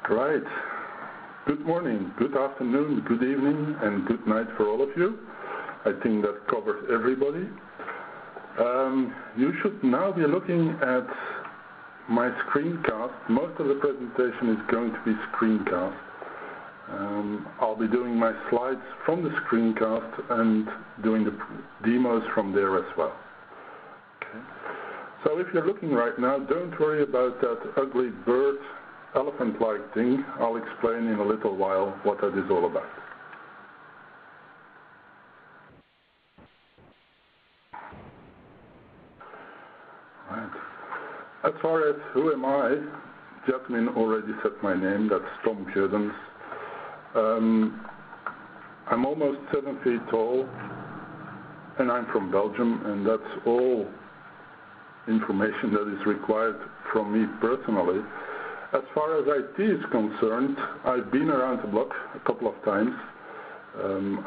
Right. Good morning, good afternoon, good evening, and good night for all of you. I think that covers everybody. You should now be looking at my screencast. Most of the presentation is going to be screencast. I'll be doing my slides from the screencast and doing the demos from there as well. Okay. So if you're looking right now, don't worry about that ugly bird, elephant-like thing. I'll explain in a little while what that is all about. Right. As far as who am I, Jasmine already said my name, that's Tom Geudens. I'm almost 7 feet tall, and I'm from Belgium, and that's all information that is required from me personally. As far as IT is concerned, I've been around the block a couple of times.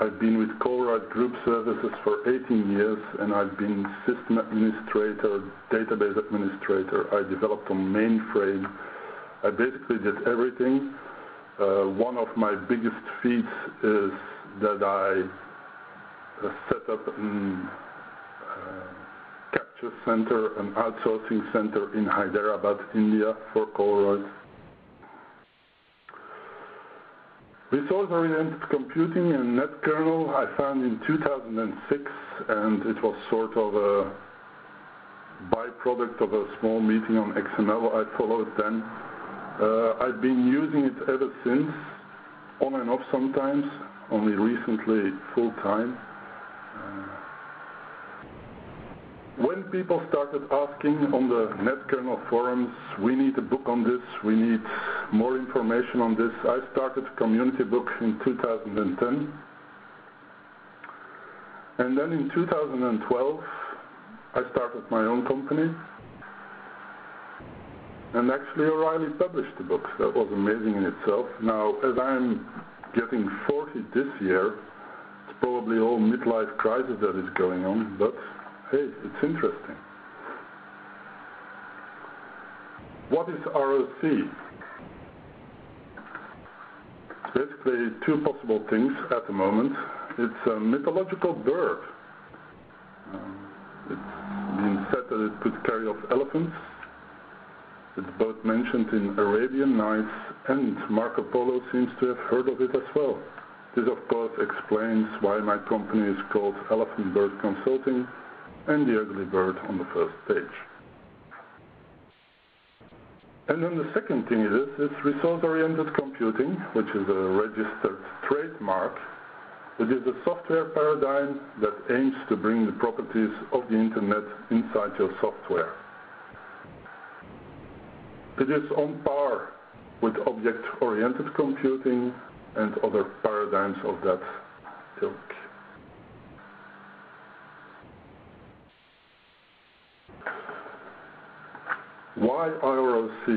I've been with Colruyt Group Services for 18 years, and I've been system administrator, database administrator. I developed on mainframe. I basically did everything. One of my biggest feats is that I set up a capture center, an outsourcing center in Hyderabad, India for Colruyt. Resource-oriented computing and NetKernel I found in 2006, and it was sort of a byproduct of a small meeting on XML I followed then. I've been using it ever since, on and off sometimes, only recently full-time. When people started asking on the NetKernel forums, we need a book on this, we need more information on this, I started a community book in 2010. And then in 2012, I started my own company. And actually O'Reilly published the book. That was amazing in itself. Now, as I'm getting 40 this year, it's probably all midlife crisis that is going on, but hey, it's interesting. What is ROC? It's basically two possible things at the moment. It's a mythological bird. It's been said that it could carry off elephants. It's both mentioned in Arabian Nights, and Marco Polo seems to have heard of it as well. This of course explains why my company is called Elephant Bird Consulting and the ugly bird on the first page. And then the second thing is resource-oriented computing, which is a registered trademark. It is a software paradigm that aims to bring the properties of the internet inside your software. It is on par with object-oriented computing and other paradigms of that ilk. Why ROC?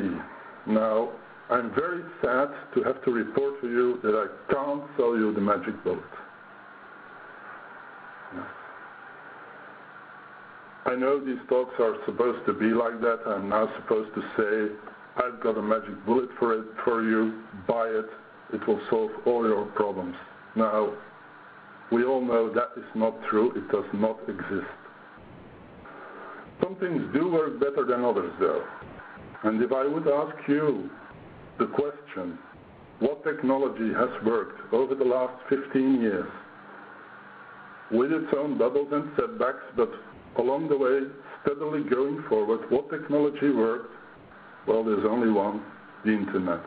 Now, I'm very sad to have to report to you that I can't sell you the magic bullet. Yes. I know these talks are supposed to be like that. I'm now supposed to say, I've got a magic bullet for you, buy it, it will solve all your problems. Now, we all know that is not true, it does not exist. Some things do work better than others though. And if I would ask you the question, what technology has worked over the last 15 years, with its own bubbles and setbacks, but along the way, steadily going forward, what technology worked? Well, there's only one, the internet.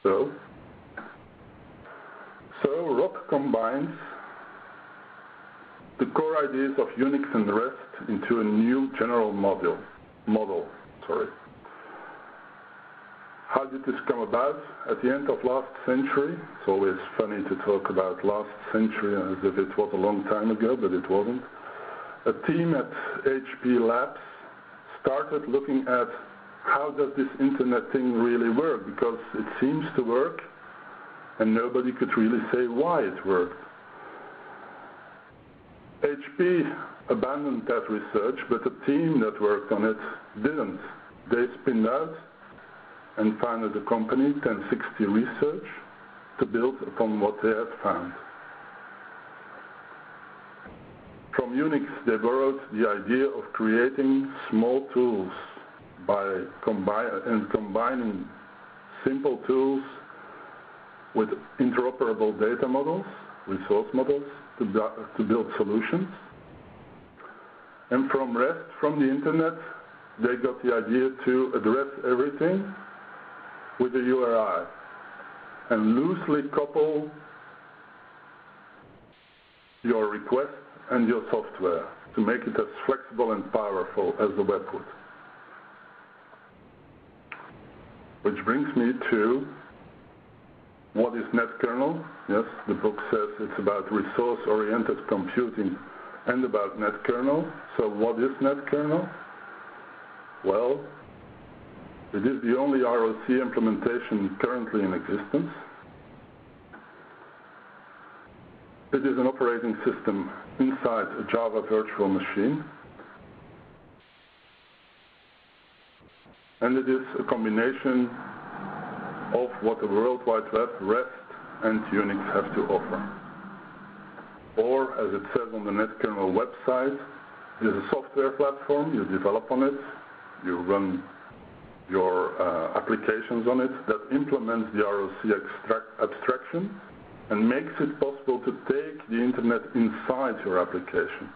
So ROC combines the core ideas of Unix and REST into a new general model. How did this come about? At the end of last century, it's always funny to talk about last century as if it was a long time ago, but it wasn't. A team at HP Labs started looking at how does this internet thing really work, because it seems to work and nobody could really say why it worked. HP abandoned that research, but the team that worked on it didn't. They spinned out and founded a company, 1060 Research, to build upon what they had found. From Unix, they borrowed the idea of creating small tools by combining simple tools with interoperable data models, resource models, to build solutions. And from REST, from the internet, they got the idea to address everything with a URI and loosely couple your request and your software to make it as flexible and powerful as the web would. Which brings me to what is NetKernel. Yes, the book says it's about resource-oriented computing and about NetKernel. So what is NetKernel? Well, it is the only ROC implementation currently in existence. It is an operating system inside a Java virtual machine. And it is a combination of what the World Wide Web, REST, and Unix have to offer. Or, as it says on the NetKernel website, it is a software platform, you develop on it, you run your applications on it, that implements the ROC abstraction and makes it possible to take the internet inside your application.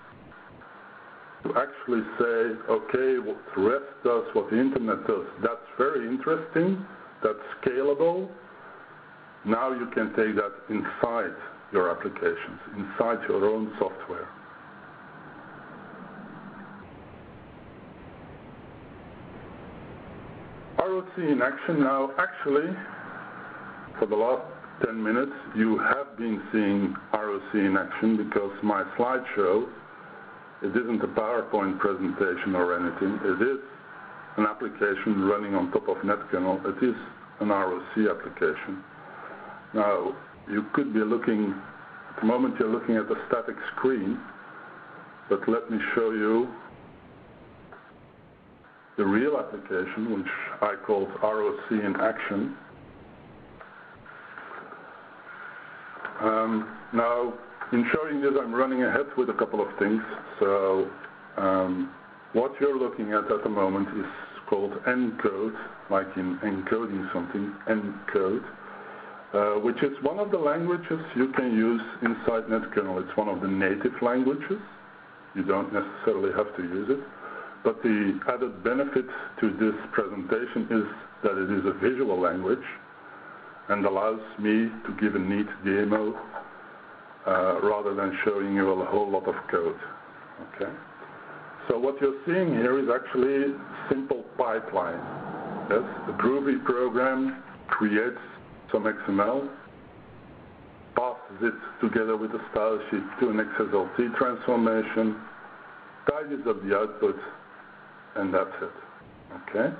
To actually say, okay, what REST does, what the internet does, that's very interesting, that's scalable. Now you can take that inside your applications, inside your own software. ROC in action now. Actually, for the last 10 minutes, you have been seeing ROC in action because my slideshow, it isn't a PowerPoint presentation or anything. It is an application running on top of NetKernel. It is an ROC application. Now, you could be looking, at the moment you're looking at a static screen, but let me show you the real application, which I called ROC in action. Now, in showing this, I'm running ahead with a couple of things. So, what you're looking at the moment is called encode, like in encoding something, encode, which is one of the languages you can use inside NetKernel. It's one of the native languages. You don't necessarily have to use it. But the added benefit to this presentation is that it is a visual language and allows me to give a neat demo rather than showing you a whole lot of code. Okay? So what you're seeing here is actually simple pipeline. Yes? The Groovy program creates some XML, passes it together with a style sheet to an XSLT transformation, tidies up the output, and that's it. Okay?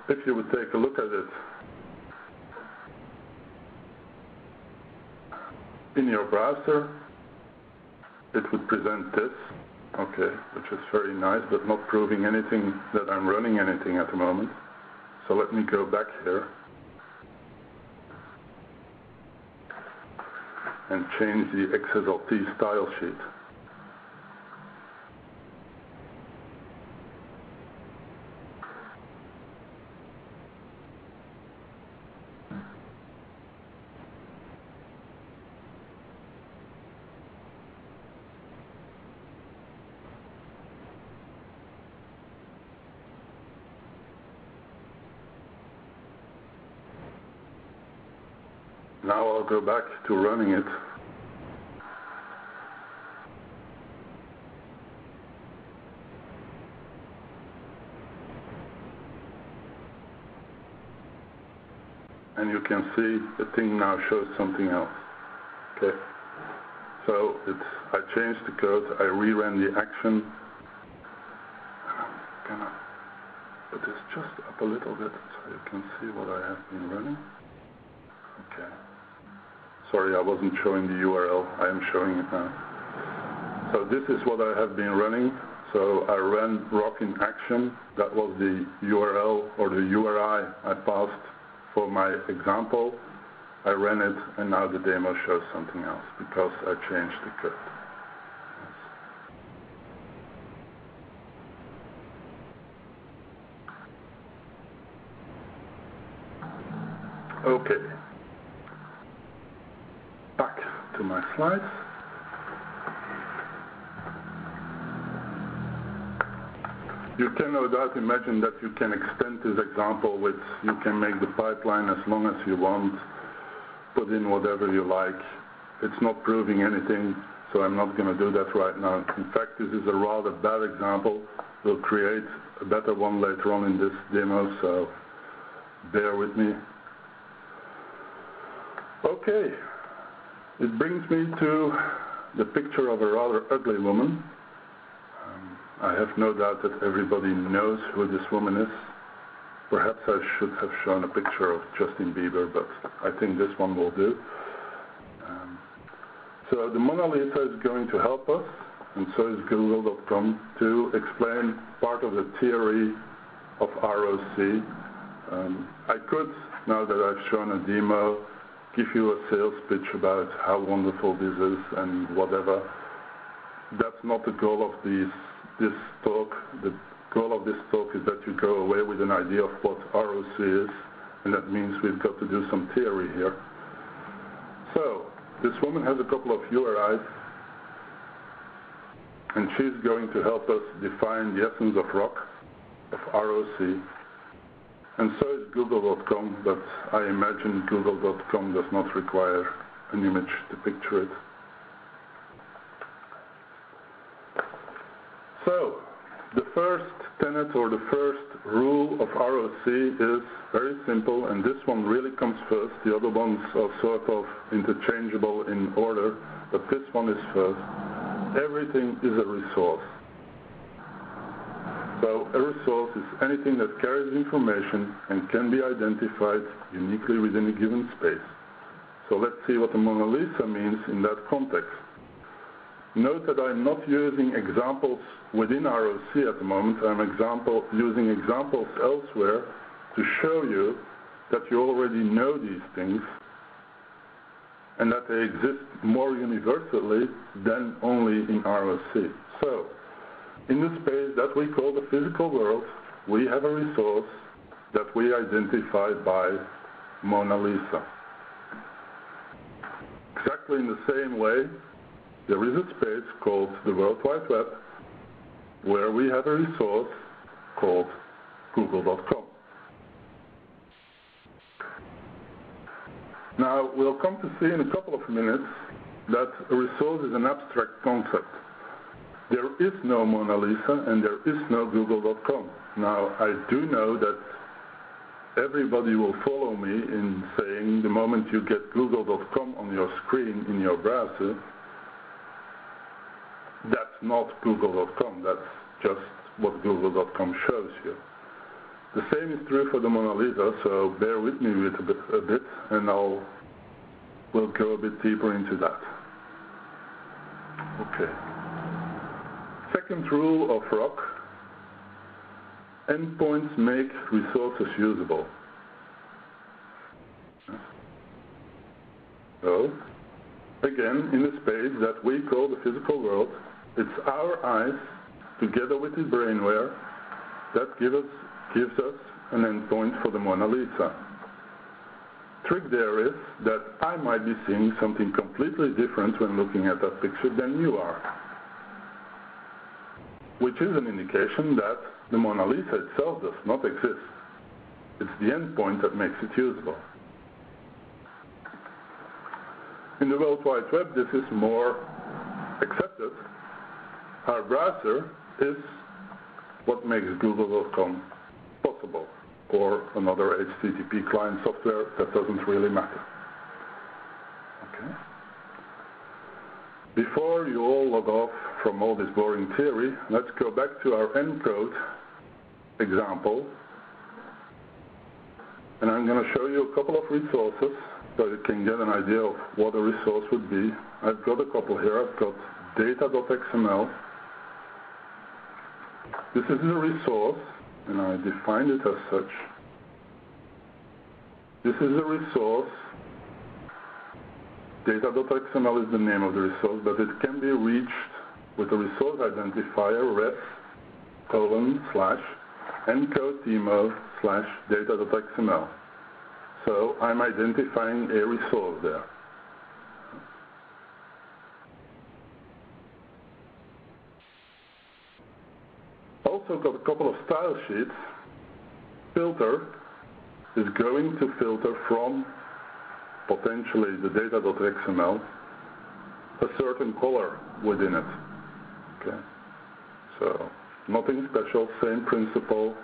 If you would take a look at it in your browser, it would present this, okay, which is very nice, but not proving anything that I'm running anything at the moment. So let me go back here and change the XSLT style sheet. Now I'll go back to running it. And you can see the thing now shows something else. Okay. So I changed the code, I reran the action. I'm gonna put this just up a little bit so you can see what I have been running. Okay. Sorry, I wasn't showing the URL. I am showing it now. So this is what I have been running. So I ran ROC'ing action. That was the URL or the URI I passed for my example. I ran it, and now the demo shows something else because I changed the code. Okay. Back to my slides. You can no doubt imagine that you can extend this example with, you can make the pipeline as long as you want, put in whatever you like. It's not proving anything, so I'm not going to do that right now. In fact, this is a rather bad example. We'll create a better one later on in this demo, so bear with me. Okay, it brings me to the picture of a rather ugly woman. I have no doubt that everybody knows who this woman is. Perhaps I should have shown a picture of Justin Bieber, but I think this one will do. So the Mona Lisa is going to help us, and so is Google.com, to explain part of the theory of ROC. I could, now that I've shown a demo, give you a sales pitch about how wonderful this is and whatever. That's not the goal of this talk. The goal of this talk is that you go away with an idea of what ROC is, and that means we've got to do some theory here. So, this woman has a couple of URIs, and she's going to help us define the essence of ROC, of ROC, and so is Google.com, but I imagine Google.com does not require an image to picture it. So, the first tenet or the first rule of ROC is very simple, and this one really comes first. The other ones are sort of interchangeable in order, but this one is first. Everything is a resource. So a resource is anything that carries information and can be identified uniquely within a given space. So let's see what the Mona Lisa means in that context. Note that I'm not using examples within ROC at the moment. I'm using examples elsewhere to show you that you already know these things and that they exist more universally than only in ROC. So, in the space that we call the physical world, we have a resource that we identify by Mona Lisa. Exactly in the same way, there is a space called the World Wide Web where we have a resource called Google.com. Now, we'll come to see in a couple of minutes that a resource is an abstract concept. There is no Mona Lisa and there is no Google.com. Now, I do know that everybody will follow me in saying the moment you get Google.com on your screen in your browser, that's not Google.com, that's just what Google.com shows you. The same is true for the Mona Lisa, so bear with me with a bit and we'll go a bit deeper into that. Okay. Second rule of ROC, endpoints make resources usable. So, again, in the space that we call the physical world, it's our eyes, together with the brainware, that gives us an endpoint for the Mona Lisa. Trick there is that I might be seeing something completely different when looking at that picture than you are, which is an indication that the Mona Lisa itself does not exist. It's the endpoint that makes it usable. In the World Wide Web, this is more accepted. Our browser is what makes Google.com possible, or another HTTP client software, that doesn't really matter. Okay. Before you all log off from all this boring theory, let's go back to our encode example. And I'm going to show you a couple of resources so you can get an idea of what a resource would be. I've got a couple here. I've got data.xml. This is the resource, and I defined it as such. This is the resource. Data.xml is the name of the resource, but it can be reached with a resource identifier res:/encodetmo/data.xml. So I'm identifying a resource there. Also got a couple of style sheets. Filter is going to filter from potentially the data.xml a certain color within it. Okay. So nothing special, same principle.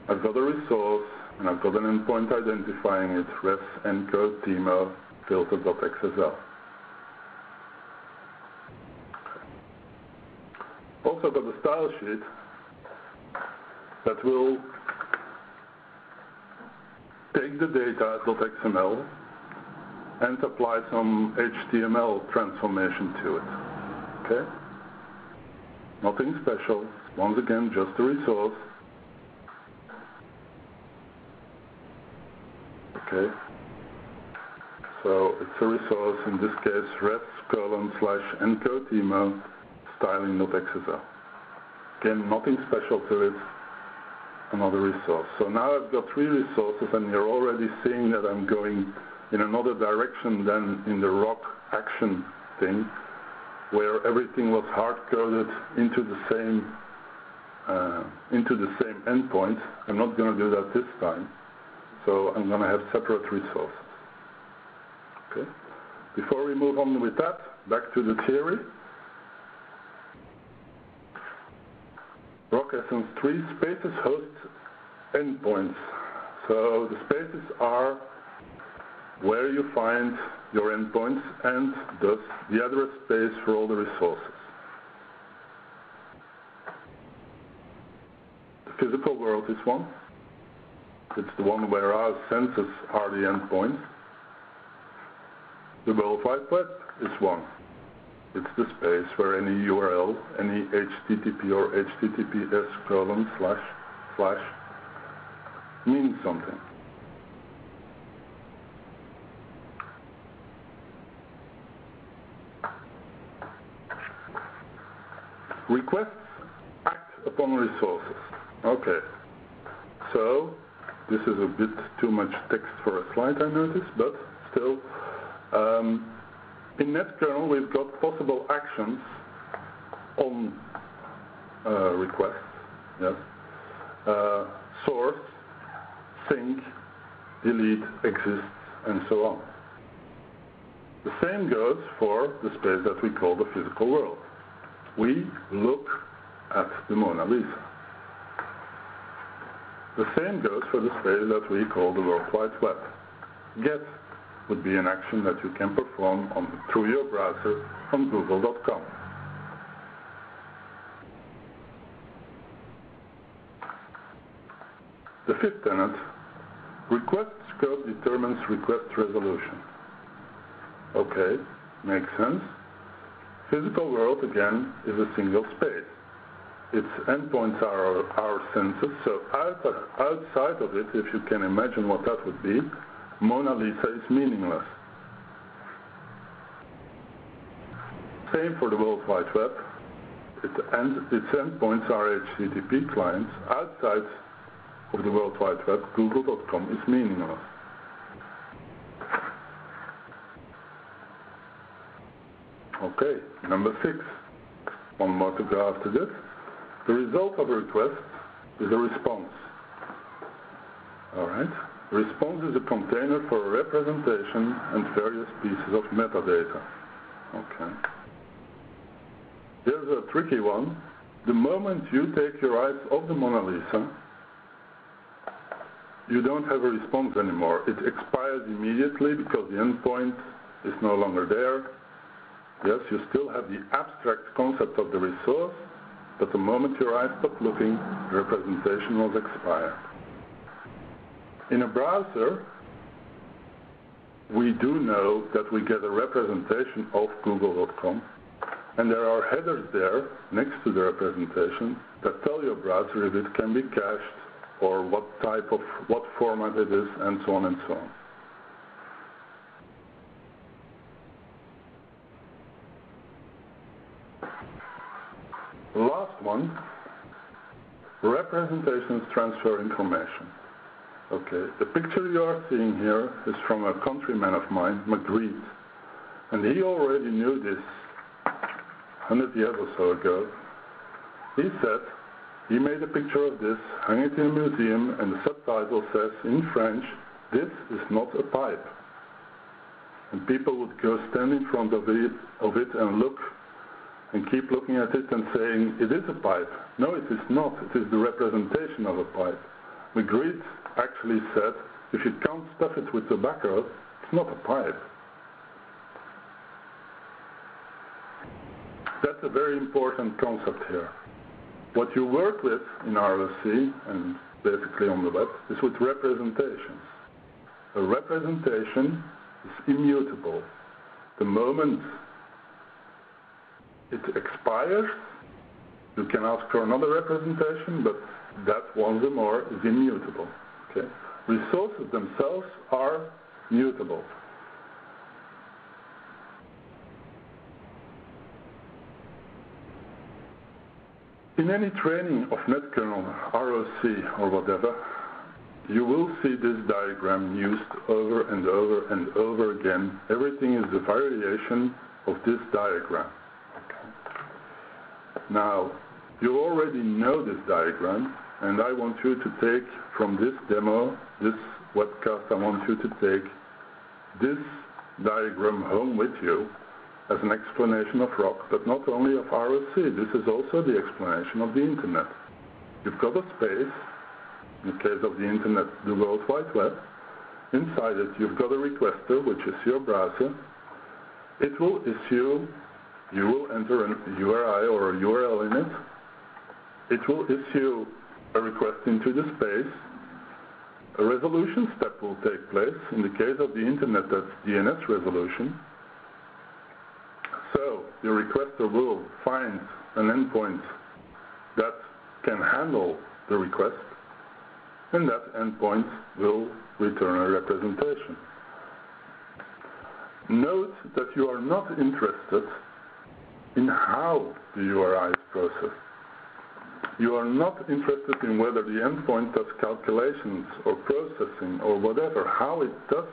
I've got a resource and I've got an endpoint identifying it, res:/encodetmo filter.xsl. Also got a style sheet that will take the data.xml and apply some HTML transformation to it. Okay? Nothing special. Once again, just a resource. Okay? So it's a resource, in this case, res:/encodetmo styling.xsl. Again, nothing special to it. Another resource. So now I've got three resources, and you're already seeing that I'm going in another direction than in the ROC action thing, where everything was hard-coded into the same endpoint. I'm not going to do that this time. So I'm going to have separate resources. Okay. Before we move on with that, back to the theory. ROC Essence 3 spaces host endpoints. So the spaces are where you find your endpoints and thus the address space for all the resources. The physical world is one. It's the one where our senses are the endpoints. The World Wide Web is one. It's the space where any URL, any HTTP or HTTPS:/ means something. Requests act upon resources. Okay. So, this is a bit too much text for a slide, I notice, but still. In NetKernel, we've got possible actions on requests. Yes. Source, sync, delete, exists, and so on. The same goes for the space that we call the physical world. We look at the Mona Lisa. The same goes for the space that we call the World Wide Web. Get would be an action that you can perform through your browser on google.com. The fifth tenet, request scope determines request resolution. Okay, makes sense. Physical world, again, is a single space. Its endpoints are our senses, so outside of it, if you can imagine what that would be, Mona Lisa is meaningless. Same for the World Wide Web. Its endpoints are HTTP clients. Outside of the World Wide Web, google.com is meaningless. Okay, number 6. One more to go after this. The result of a request is a response. Alright? A response is a container for a representation and various pieces of metadata. Okay. Here's a tricky one. The moment you take your eyes off the Mona Lisa, you don't have a response anymore. It expires immediately because the endpoint is no longer there. Yes, you still have the abstract concept of the resource, but the moment your eyes stop looking, the representation was expired. In a browser, we do know that we get a representation of google.com And there are headers there next to the representation that tell your browser if it can be cached or what format it is, and so on and so on. The last one, representations transfer information. Okay, the picture you are seeing here is from a countryman of mine, Magritte, and he already knew this 100 years or so ago. He said he made a picture of this, hung it in a museum, and the subtitle says in French, "This is not a pipe." And people would go stand in front of it and look and keep looking at it and saying, "It is a pipe." No, it is not. It is the representation of a pipe. Magritte actually said, if you can't stuff it with tobacco, it's not a pipe. That's a very important concept here. What you work with in ROC, and basically on the web, is with representations. A representation is immutable. The moment it expires, you can ask for another representation, but that once more is immutable. Okay? Resources themselves are mutable. In any training of NetKernel, ROC, or whatever, you will see this diagram used over and over and over again. Everything is a variation of this diagram. Okay. Now, you already know this diagram, and I want you to take from this demo, this webcast, I want you to take this diagram home with you as an explanation of ROC, but not only of ROC. This is also the explanation of the Internet. You've got a space, in the case of the Internet, the World Wide Web. Inside it, you've got a requester, which is your browser. It will issue, you will enter a URI or a URL in it. It will issue a request into the space. A resolution step will take place. In the case of the Internet, that's DNS resolution. So the requester will find an endpoint that can handle the request, and that endpoint will return a representation. Note that you are not interested in how the URI is processed. You are not interested in whether the endpoint does calculations or processing or whatever, how it does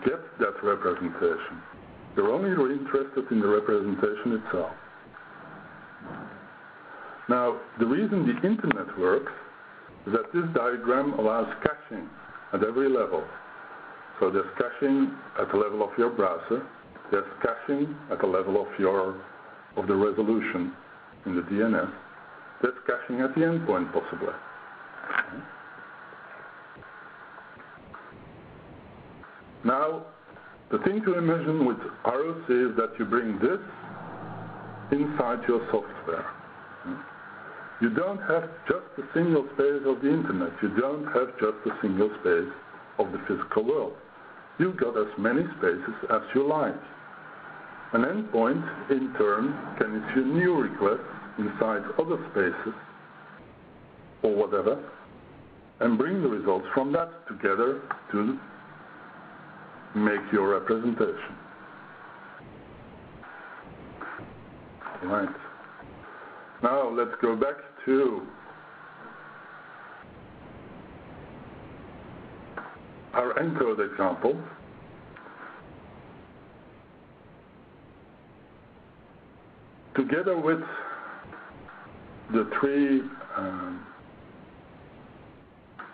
get that representation. You're only interested in the representation itself. Now, the reason the Internet works is that this diagram allows caching at every level. So there's caching at the level of your browser, there's caching at the level of the resolution in the DNS, there's caching at the endpoint possibly. Okay. Now, the thing to imagine with ROC is that you bring this inside your software. You don't have just a single space of the Internet. You don't have just a single space of the physical world. You've got as many spaces as you like. An endpoint, in turn, can issue new requests inside other spaces, or whatever, and bring the results from that together to make your representation. Right. Now let's go back to our encode example. Together with the three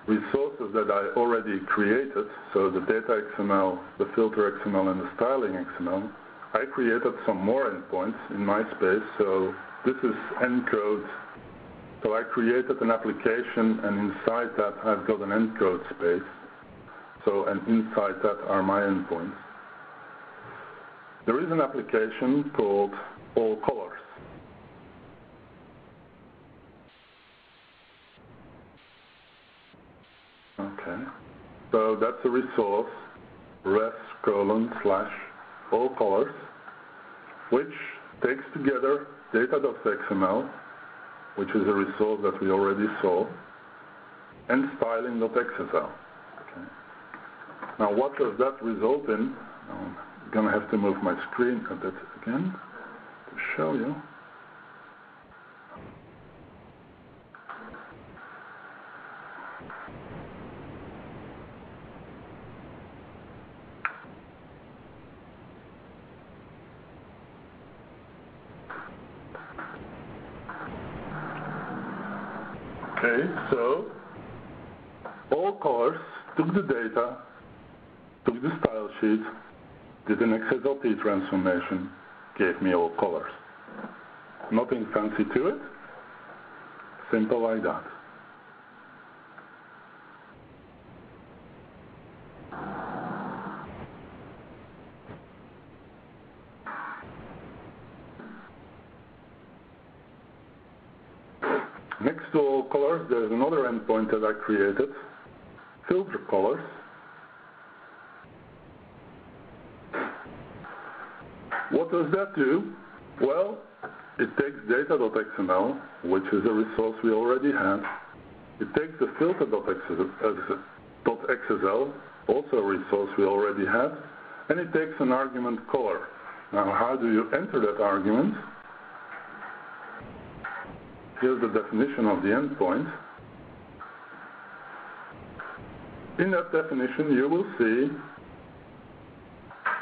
resources that I already created, so the data XML, the filter XML, and the styling XML, I created some more endpoints in my space. So this is encode. So I created an application, and inside that I've got an encode space. So, and inside that are my endpoints. There is an application called All Colors. Okay, so that's a resource, res:/all colors. which takes together data.xml, which is a resource that we already saw, and styling.xsl. Okay. Now what does that result in? I'm going to have to move my screen a bit again to show you. Okay, so all colors took the data, took the style sheet, did an XSLT transformation, gave me all colors. Nothing fancy to it, simple like that. Next to all colors, there's another endpoint that I created, filter colors. What does that do? Well, it takes data.xml, which is a resource we already had. It takes the filter.xsl, also a resource we already had, and it takes an argument color. Now, how do you enter that argument? Here's the definition of the endpoint. In that definition, you will see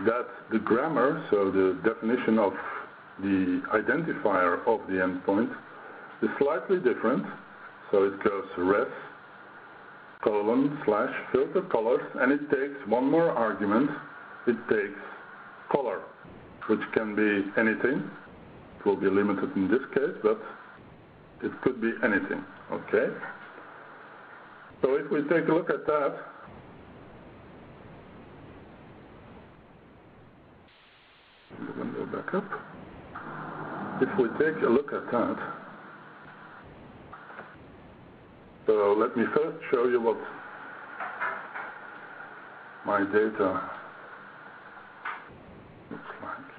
that the grammar, so the definition of the identifier of the endpoint, is slightly different. So it goes res, :/filter colors, and it takes one more argument. It takes color, which can be anything. It will be limited in this case, but it could be anything, okay? So if we take a look at that, the window back up. If we take a look at that, so let me first show you what my data looks like.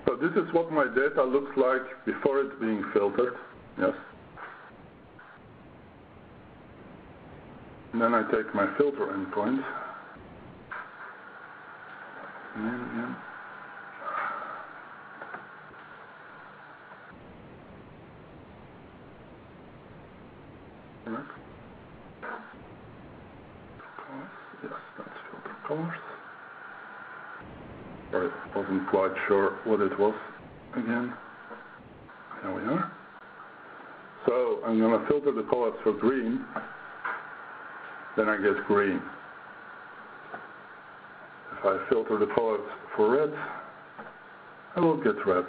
So this is what my data looks like before it's being filtered, yes. And then I take my filter endpoint. Again. Correct. Yes, that's filter colors. Sorry, I wasn't quite sure what it was again. There we are. So I'm going to filter the colors for green. Then I get green. If I filter the colors for red, I will get red.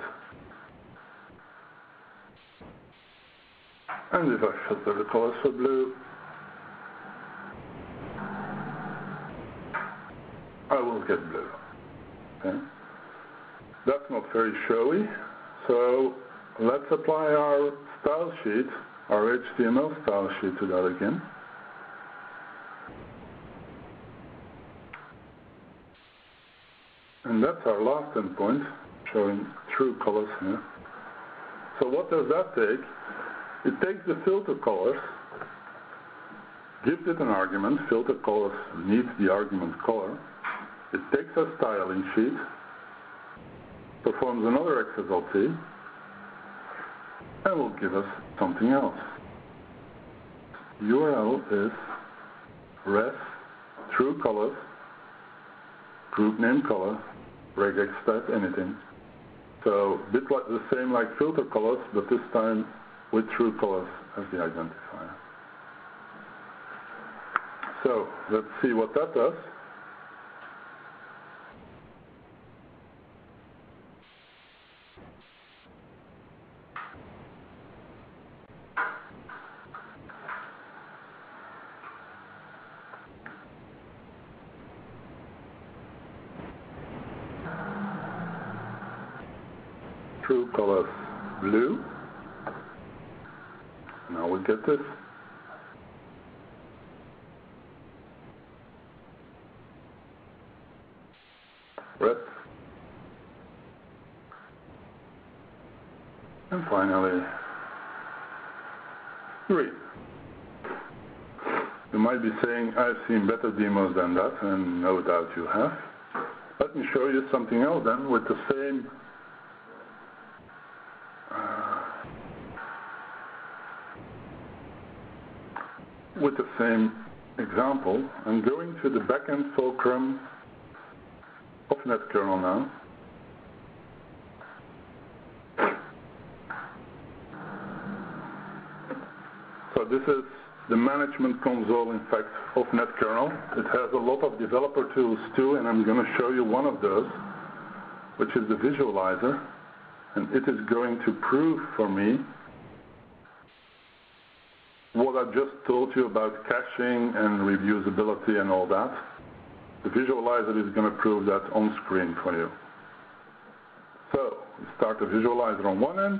And if I filter the colors for blue, I will get blue. Okay. That's not very showy, so let's apply our style sheet, our HTML style sheet to that again. And that's our last endpoint, showing true colors here. So what does that take? It takes the filter colors, gives it an argument, filter colors needs the argument color. It takes a styling sheet, performs another XSLT, and will give us something else. URL is res, true colors, group name color, regex type anything. So a bit like the same like filter colors, but this time with true colors as the identifier. So let's see what that does. True colors blue. Now we get this. red, and finally green. You might be saying, I've seen better demos than that, and no doubt you have. Let me show you something else then with the same example. I'm going to the backend fulcrum of NetKernel now. So this is the management console, in fact, of NetKernel. It has a lot of developer tools too, and I'm going to show you one of those, which is the visualizer. And it is going to prove for me what I just told you about caching and reusability and all that. The visualizer is going to prove that on screen for you. So we start the visualizer on one end.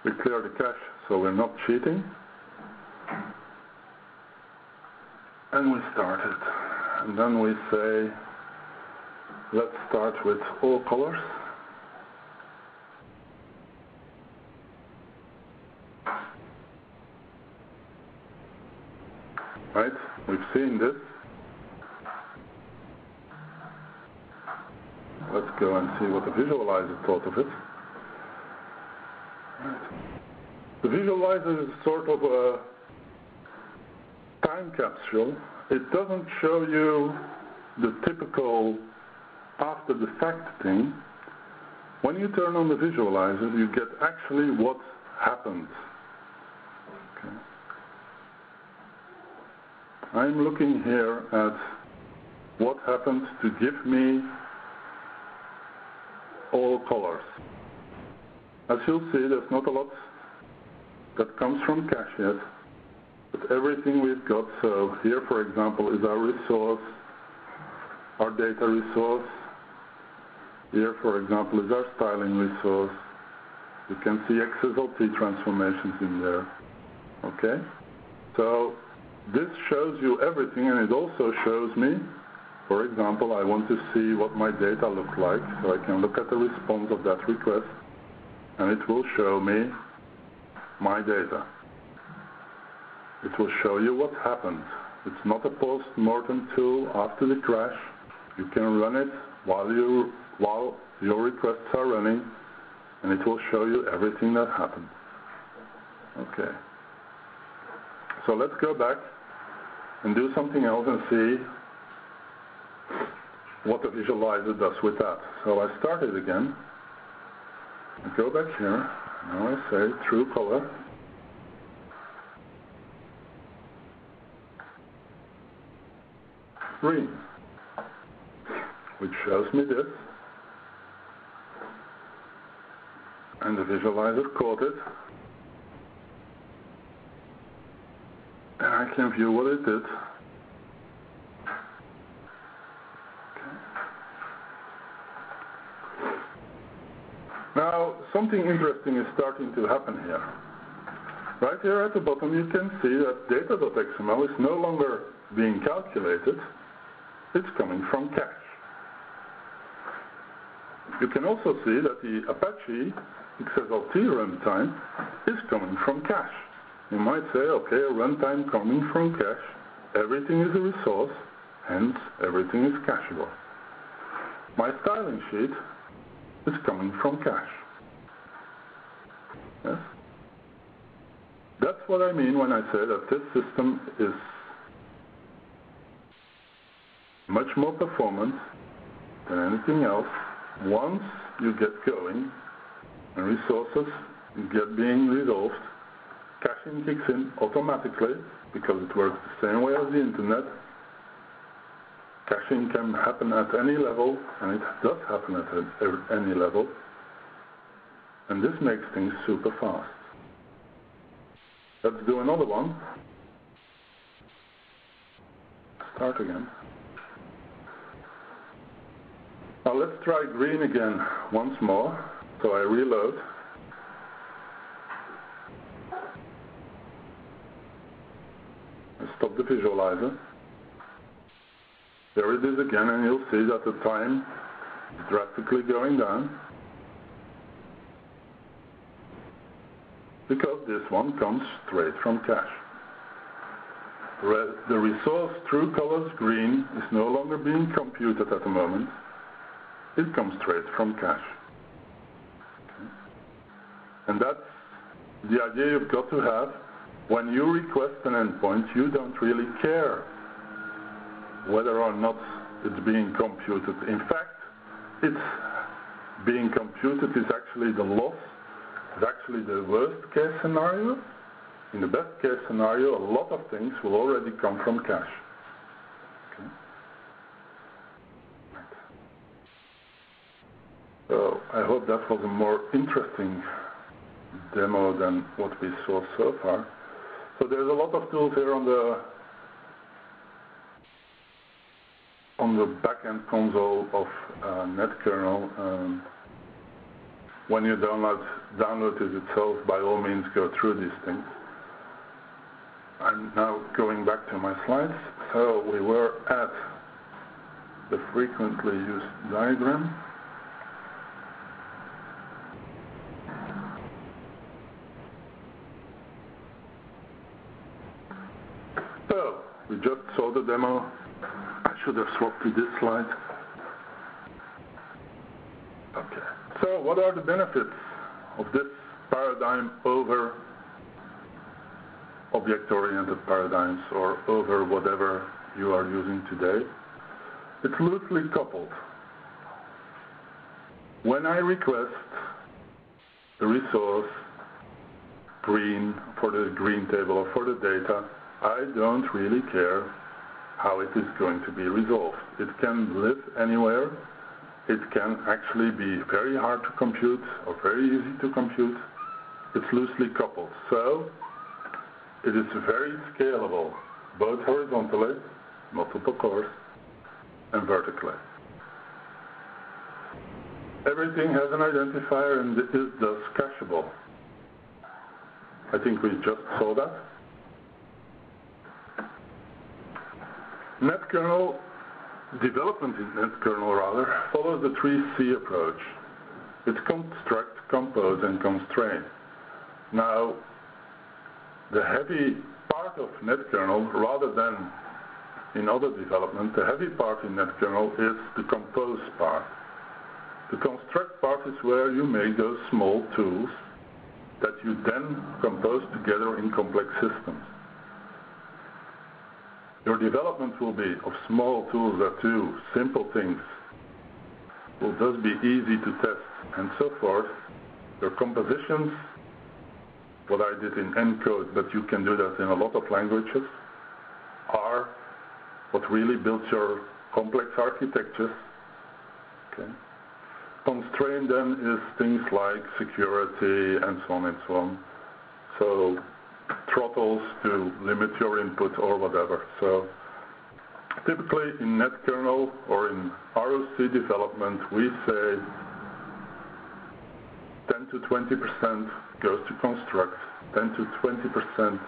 We clear the cache so we're not cheating. And we start it. And then we say, let's start with all colors. Right, we've seen this. Let's go and see what the visualizer thought of it. Right. The visualizer is sort of a time capsule. It doesn't show you the typical after the fact thing. When you turn on the visualizer, you get actually what happened. Okay. I'm looking here at what happened to give me all colors. As you'll see, there's not a lot that comes from cache yet, but everything we've got. So here, for example, is our resource, our data resource. Here, for example, is our styling resource. You can see XSLT transformations in there. Okay? So this shows you everything, and it also shows me, for example, I want to see what my data look like, so I can look at the response of that request, and it will show me my data. It will show you what happened. It's not a post-mortem tool after the crash. You can run it while your requests are running, and it will show you everything that happened. Okay. So let's go back and do something else and see what the visualizer does with that. So I start it again. I go back here. Now I say true color. Green, which shows me this. And the visualizer caught it. And I can view what it did. Now, something interesting is starting to happen here. Right here at the bottom you can see that data.xml is no longer being calculated, it's coming from cache. You can also see that the Apache XSLT runtime is coming from cache. You might say, okay, a runtime coming from cache, everything is a resource, hence everything is cacheable. My styling sheet is coming from cache. Yes? That's what I mean when I say that this system is much more performant than anything else once you get going and resources get being resolved. Caching kicks in automatically because it works the same way as the internet. Caching can happen at any level, and it does happen at any level, and this makes things super fast. Let's do another one. Start again. Now let's try green again once more. So I reload. I stop the visualizer. There it is again, and you'll see that the time is drastically going down, because this one comes straight from cache. The resource true colors green is no longer being computed at the moment. It comes straight from cache. Okay. And that's the idea you've got to have. When you request an endpoint, you don't really care whether or not it's being computed. In fact, it's being computed is actually the loss, is actually the worst case scenario. In the best case scenario, a lot of things will already come from cache. Okay. So I hope that was a more interesting demo than what we saw so far. So there's a lot of tools here on the backend console of NetKernel. When you download it itself, by all means go through these things. I'm now going back to my slides. So we were at the frequently used diagram. So we just saw the demo. I should have swapped to this slide. Okay. So what are the benefits of this paradigm over object-oriented paradigms or over whatever you are using today? It's loosely coupled. When I request the resource green for the green table or for the data, I don't really care how it is going to be resolved. It can live anywhere. It can actually be very hard to compute or very easy to compute. It's loosely coupled. So it is very scalable, both horizontally, multiple cores, and vertically. Everything has an identifier and it is thus cacheable. I think we just saw that. NetKernel, development in NetKernel follows the 3C approach. It's construct, compose, and constrain. Now, the heavy part of NetKernel, rather than in other development, the heavy part in NetKernel is the compose part. The construct part is where you make those small tools that you then compose together in complex systems. Your development will be of small tools that do simple things, will thus be easy to test, and so forth. Your compositions, what I did in encode, but you can do that in a lot of languages, are what really builds your complex architectures. Okay. Constraint then is things like security and so on and so on. So throttles to limit your input or whatever. So typically in NetKernel or in ROC development, we say 10 to 20% goes to construct, 10 to 20%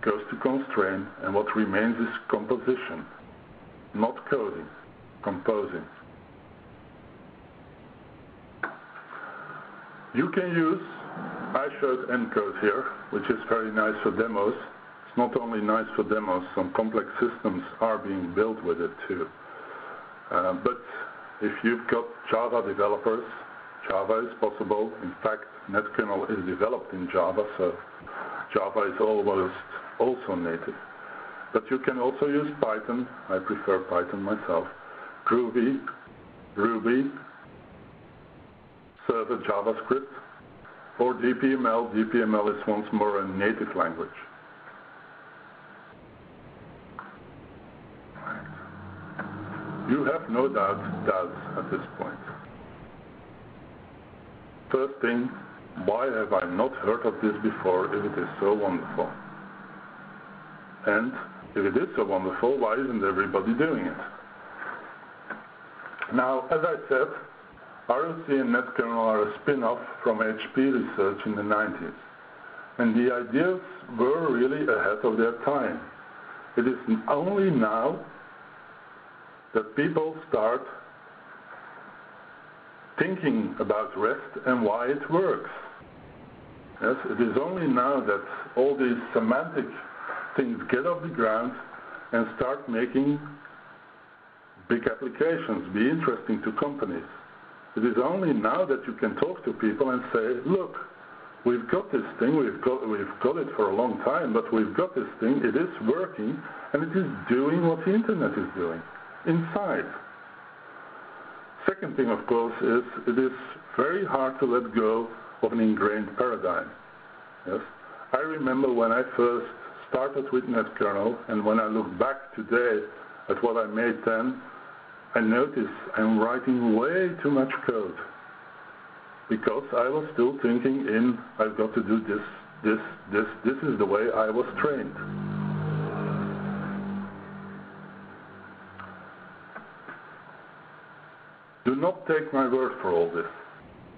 goes to constraint, and what remains is composition, not coding, composing. You can use, I showed encode here, which is very nice for demos. It's not only nice for demos, some complex systems are being built with it too. But if you've got Java developers, Java is possible. In fact, NetKernel is developed in Java, so Java is almost also native. But you can also use Python. I prefer Python myself. Groovy, Ruby, server JavaScript, or DPML. DPML is once more a native language. You have no doubts at this point. First thing, why have I not heard of this before if it is so wonderful? And if it is so wonderful, why isn't everybody doing it? Now, as I said, ROC and NetKernel are a spin-off from HP research in the 90s. And the ideas were really ahead of their time. It is only now that people start thinking about REST and why it works. Yes, it is only now that all these semantic things get off the ground and start making big applications, be interesting to companies. It is only now that you can talk to people and say, look, we've got this thing, we've got it for a long time, but we've got this thing, it is working, and it is doing what the internet is doing inside. Second thing, of course, is it is very hard to let go of an ingrained paradigm. Yes, I remember when I first started with NetKernel, and when I look back today at what I made then, I notice I'm writing way too much code because I was still thinking in, I've got to do this is the way I was trained. Do not take my word for all this.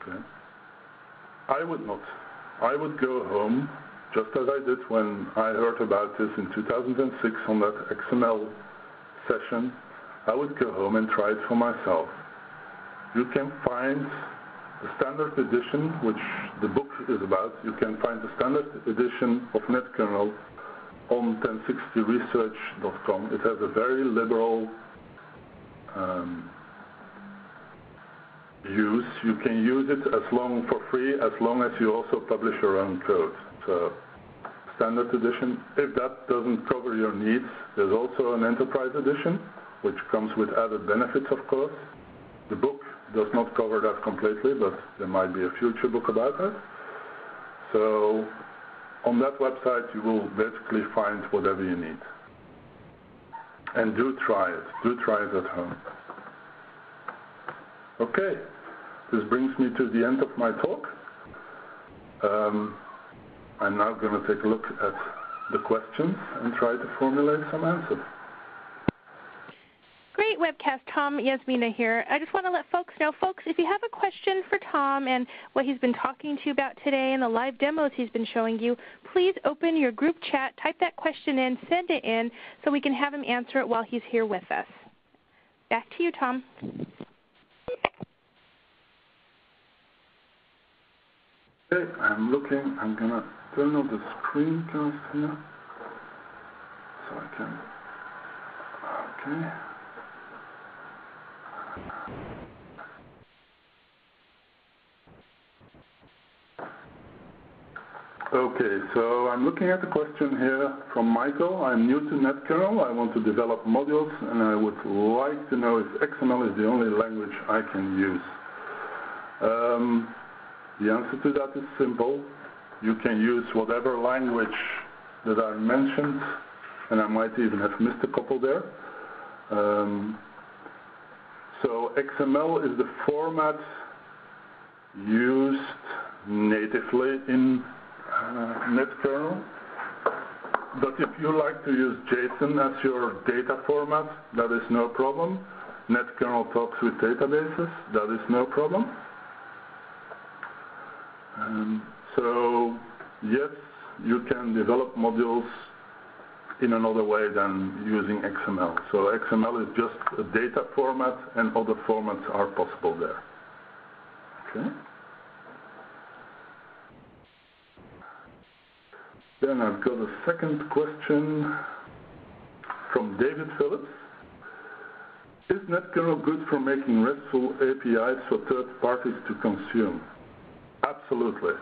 Okay? I would not. I would go home, just as I did when I heard about this in 2006 on that XML session. I would go home and try it for myself. You can find the standard edition, which the book is about. You can find the standard edition of NetKernel on 1060research.com. It has a very liberal use. You can use it for free as long as you also publish your own code. So, standard edition. If that doesn't cover your needs, there's also an enterprise edition, which comes with added benefits, of course. The book does not cover that completely, but there might be a future book about that. So on that website, you will basically find whatever you need. And do try it. Do try it at home. Okay, this brings me to the end of my talk. I'm now going to take a look at the questions and try to formulate some answers. Great webcast, Tom. Yasmina here. I just want to let folks know, if you have a question for Tom and what he's been talking to you about today and the live demos he's been showing you, please open your group chat, type that question in, send it in, so we can have him answer it while he's here with us. Back to you, Tom. Okay, I'm looking. I'm going to turn on the screencast here so I can. Okay. Okay, so I'm looking at the question here from Michael. I'm new to NetKernel. I want to develop modules, and I would like to know if XML is the only language I can use. The answer to that is simple. You can use whatever language that I mentioned, and I might even have missed a couple there. So XML is the format used natively in NetKernel. But if you like to use JSON as your data format, that is no problem. NetKernel talks with databases, that is no problem. So yes, you can develop modules in another way than using XML. So XML is just a data format, and other formats are possible there. Okay. Then I've got a second question from David Phillips. Is NetKernel good for making RESTful APIs for third parties to consume? Absolutely.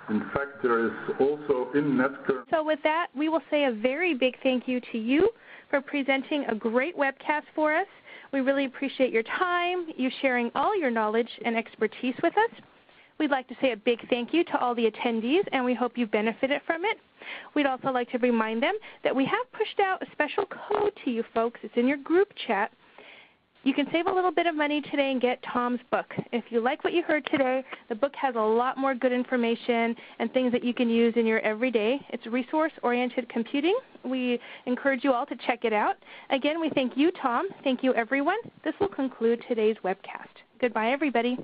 In fact, there is also in NetKernel. So with that, we will say a very big thank you to you for presenting a great webcast for us. We really appreciate your time, you sharing all your knowledge and expertise with us. We'd like to say a big thank you to all the attendees, and we hope you benefited from it. We'd also like to remind them that we have pushed out a special code to you folks. It's in your group chat. You can save a little bit of money today and get Tom's book. If you like what you heard today, the book has a lot more good information and things that you can use in your everyday. It's resource-oriented computing. We encourage you all to check it out. Again, we thank you, Tom. Thank you, everyone. This will conclude today's webcast. Goodbye, everybody.